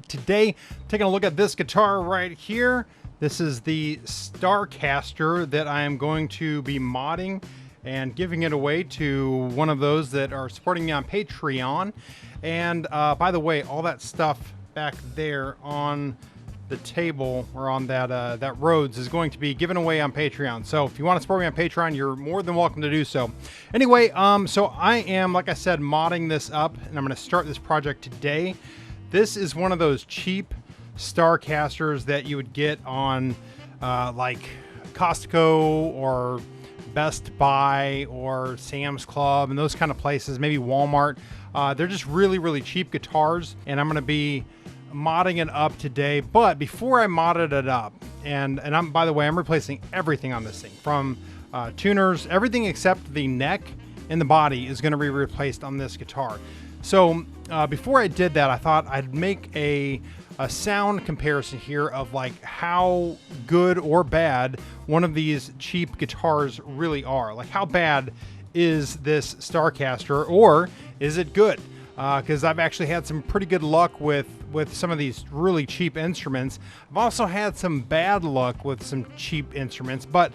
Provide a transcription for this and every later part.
today, taking a look at this guitar right here. This is the Starcaster that I am going to be modding and giving it away to one of those that are supporting me on Patreon. And by the way, all that stuff back there on the table or on that Rhodes is going to be given away on Patreon. So if you want to support me on Patreon, you're more than welcome to do so. Anyway, so I am, like I said, modding this up, and I'm going to start this project today. This is one of those cheap Starcasters that you would get on like Costco or Best Buy or Sam's Club and those kind of places, maybe Walmart. They're just really, really cheap guitars, and I'm going to be modding it up today. But before I modded it up, and I'm, by the way, I'm replacing everything on this thing, from tuners, everything except the neck and the body is going to be replaced on this guitar. So before I did that, I thought I'd make a sound comparison here of like how good or bad one of these cheap guitars really are. Like, how bad is this Starcaster, or is it good? Because I've actually had some pretty good luck with some of these really cheap instruments. I've also had some bad luck with some cheap instruments, but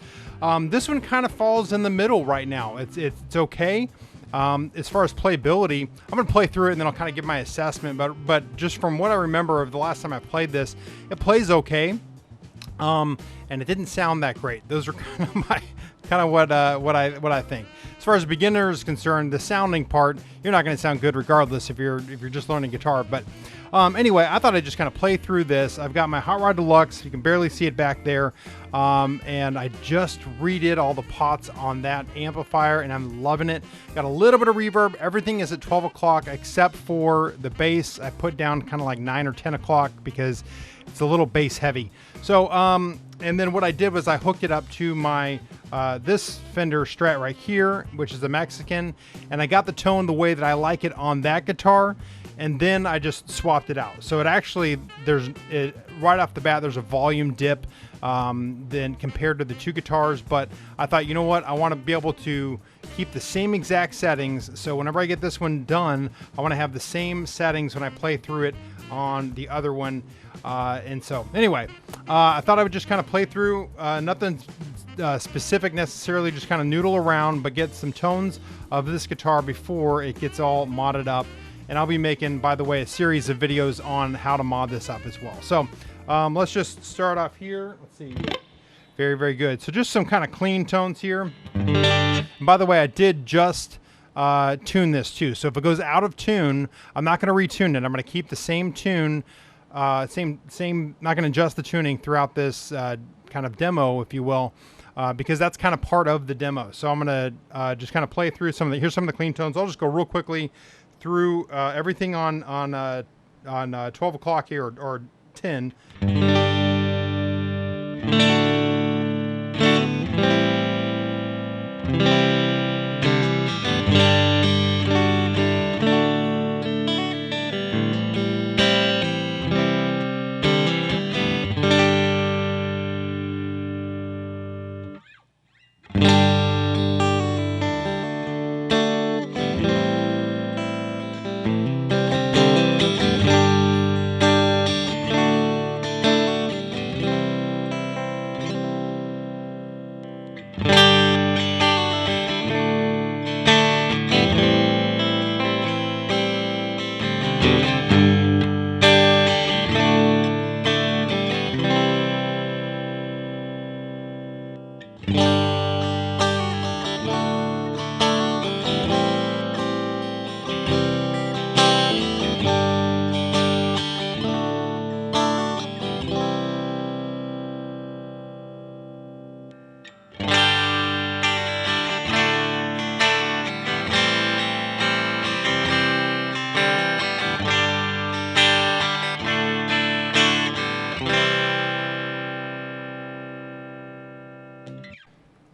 this one kind of falls in the middle right now. It's okay. As far as playability, I'm going to play through it and then I'll kind of give my assessment, but just from what I remember of the last time I played this, it plays okay. And it didn't sound that great. Those are kind of what I think. As far as a beginner is concerned, the sounding part, you're not going to sound good regardless if you're just learning guitar. But anyway, I thought I'd just kind of play through this. I've got my Hot Rod Deluxe. You can barely see it back there. And I just redid all the pots on that amplifier, and I'm loving it. Got a little bit of reverb. Everything is at 12 o'clock except for the bass. I put down kind of like 9 or 10 o'clock because it's a little bass heavy. So, and then what I did was I hooked it up to my this Fender Strat right here, which is a Mexican, and I got the tone the way that I like it on that guitar, and then I just swapped it out. So it actually, right off the bat, there's a volume dip then compared to the two guitars, but I thought, you know what, I want to be able to keep the same exact settings, so whenever I get this one done, I want to have the same settings when I play through it on the other one. And so anyway, I thought I would just kind of play through, nothing specific necessarily, just kind of noodle around, but get some tones of this guitar before it gets all modded up. And I'll be making, by the way, a series of videos on how to mod this up as well. So let's just start off here. Let's see. Very, very good. So just some kind of clean tones here. And by the way, I did just tune this too. So if it goes out of tune, I'm not going to retune it. I'm going to keep the same tune, not going to adjust the tuning throughout this kind of demo, if you will, because that's kind of part of the demo. So I'm going to just kind of play through here's some of the clean tones. I'll just go real quickly through everything on 12 o'clock here, or 10.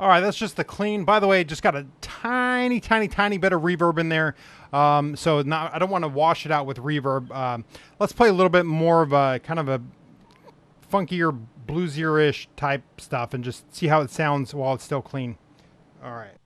All right, that's just the clean. By the way, just got a tiny, tiny, tiny bit of reverb in there. So I don't want to wash it out with reverb. Let's play a little bit more of a kind of a funkier, bluesier-ish type stuff and just see how it sounds while it's still clean. All right.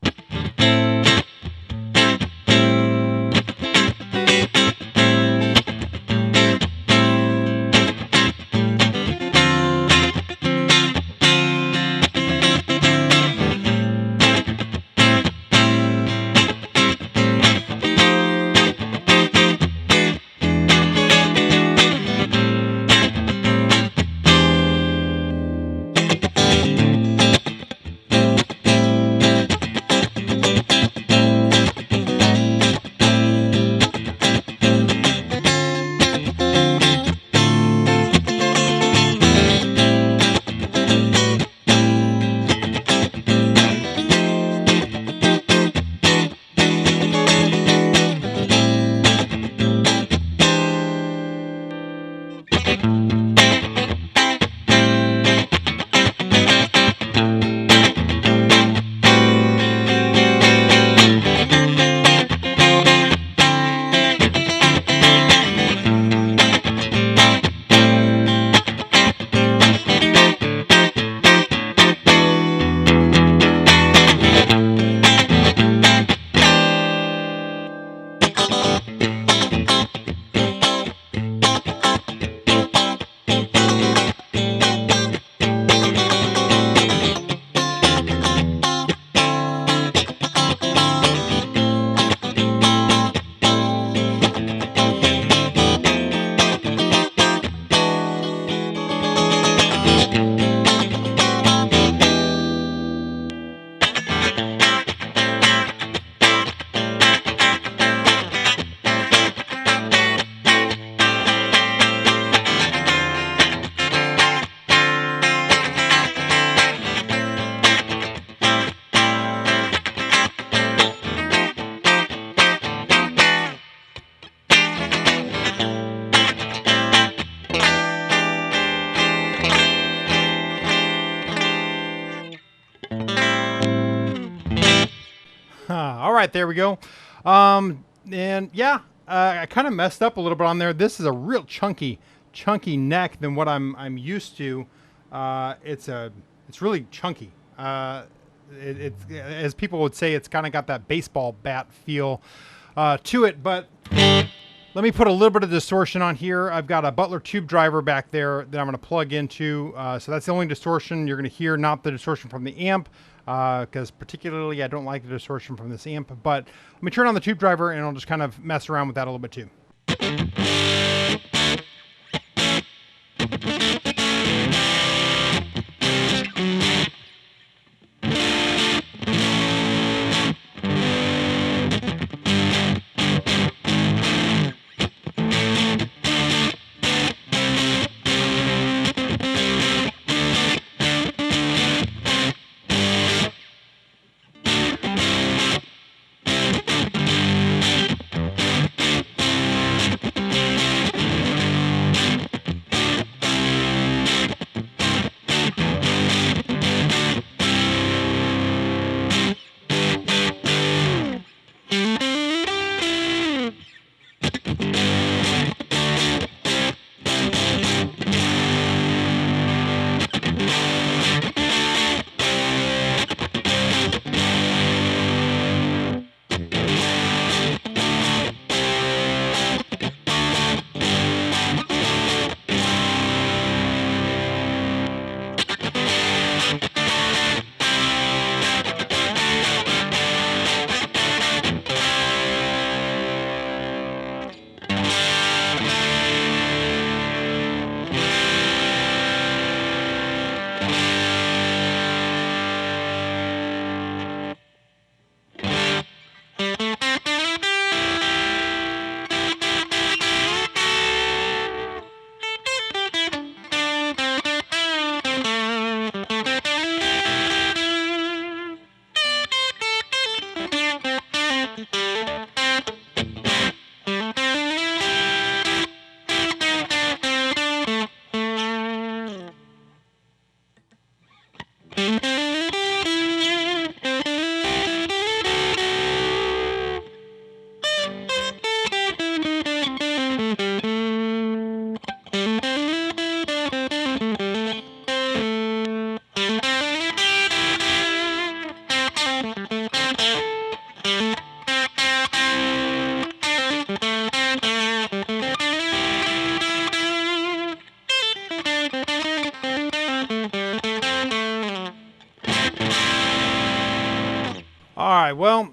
All right, there we go. And yeah, I kind of messed up a little bit on there. This is a real chunky neck than what I'm used to. It's really chunky. It's, as people would say, it's kind of got that baseball bat feel to it. But let me put a little bit of distortion on here. I've got a Butler tube driver back there that I'm going to plug into. So that's the only distortion you're going to hear, not the distortion from the amp, because particularly I don't like the distortion from this amp. But let me turn on the tube driver and I'll just kind of mess around with that a little bit too. All right, well,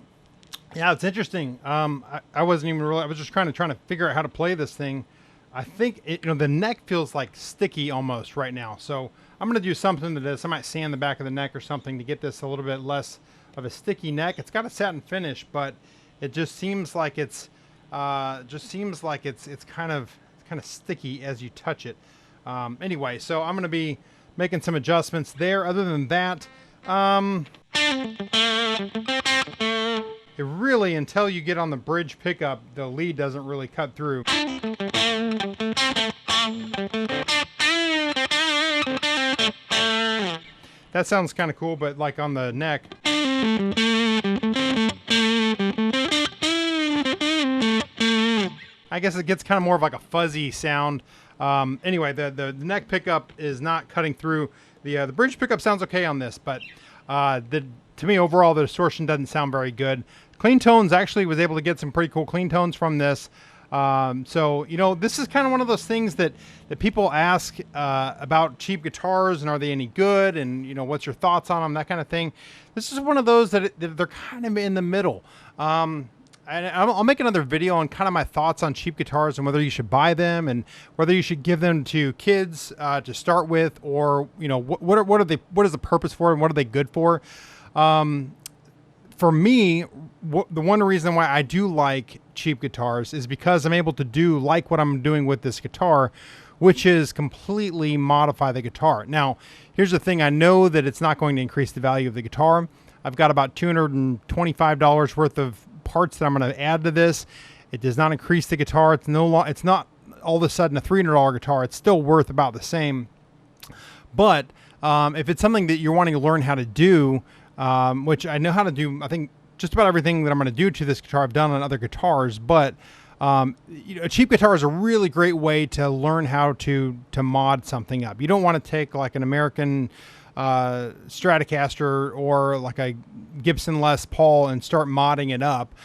yeah, it's interesting. I wasn't even really, I was just trying to figure out how to play this thing. I think it, the neck feels like sticky almost right now. So I'm going to do something to this. I might sand the back of the neck or something to get this a little bit less of a sticky neck. It's got a satin finish, but it just seems like it's kind of sticky as you touch it. Anyway, so I'm going to be making some adjustments there. Other than that, it really, until you get on the bridge pickup, the lead doesn't really cut through. That sounds kind of cool, but like on the neck. I guess it gets kind of more of like a fuzzy sound. Anyway, the neck pickup is not cutting through. The bridge pickup sounds okay on this, but to me overall the distortion doesn't sound very good. Clean tones, actually was able to get some pretty cool clean tones from this. So, you know, this is kind of one of those things that people ask about cheap guitars, and are they any good, and, you know, what's your thoughts on them, that kind of thing. This is one of those that they're kind of in the middle. And I'll make another video on kind of my thoughts on cheap guitars and whether you should buy them and whether you should give them to kids to start with, or, you know, what is the purpose for it, and what are they good for? For me, the one reason why I do like cheap guitars is because I'm able to do like what I'm doing with this guitar, which is completely modify the guitar. Now, here's the thing. I know that it's not going to increase the value of the guitar. I've got about $225 worth of parts that I'm going to add to this. It does not increase the guitar. It's not all of a sudden a $300 guitar. It's still worth about the same. But if it's something that you're wanting to learn how to do, which I know how to do, I think just about everything that I'm going to do to this guitar I've done on other guitars, but you know, a cheap guitar is a really great way to learn how to mod something up. You don't want to take like an American Stratocaster or like a Gibson Les Paul and start modding it up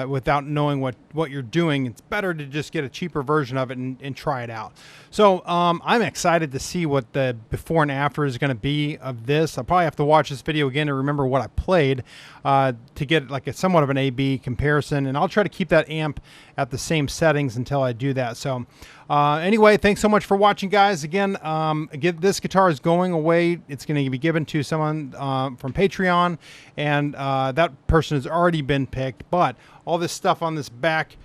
without knowing what you're doing. It's better to just get a cheaper version of it and try it out. So I'm excited to see what the before and after is going to be of this. I'll probably have to watch this video again to remember what I played to get like a somewhat of an A/B comparison, and I'll try to keep that amp at the same settings until I do that. So anyway, thanks so much for watching, guys. Again, this guitar is going away. It's going to be given to someone from Patreon, and that person has already been picked, but all this stuff on this back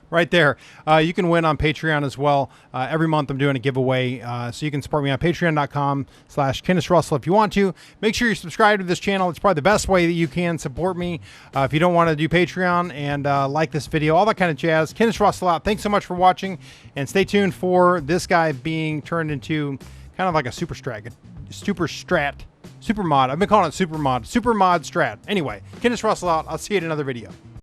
right there, you can win on Patreon as well. Every month I'm doing a giveaway, so you can support me on patreon.com/KennethRussell if you want to. Make sure you subscribe to this channel. It's probably the best way that you can support me if you don't want to do Patreon, and like this video, all that kind of jazz. Kenneth Russell out. Thanks so much for watching, and stay tuned for this guy being turned into kind of like a super mod. I've been calling it super mod strat. Anyway, Kenneth Russell out. I'll see you in another video.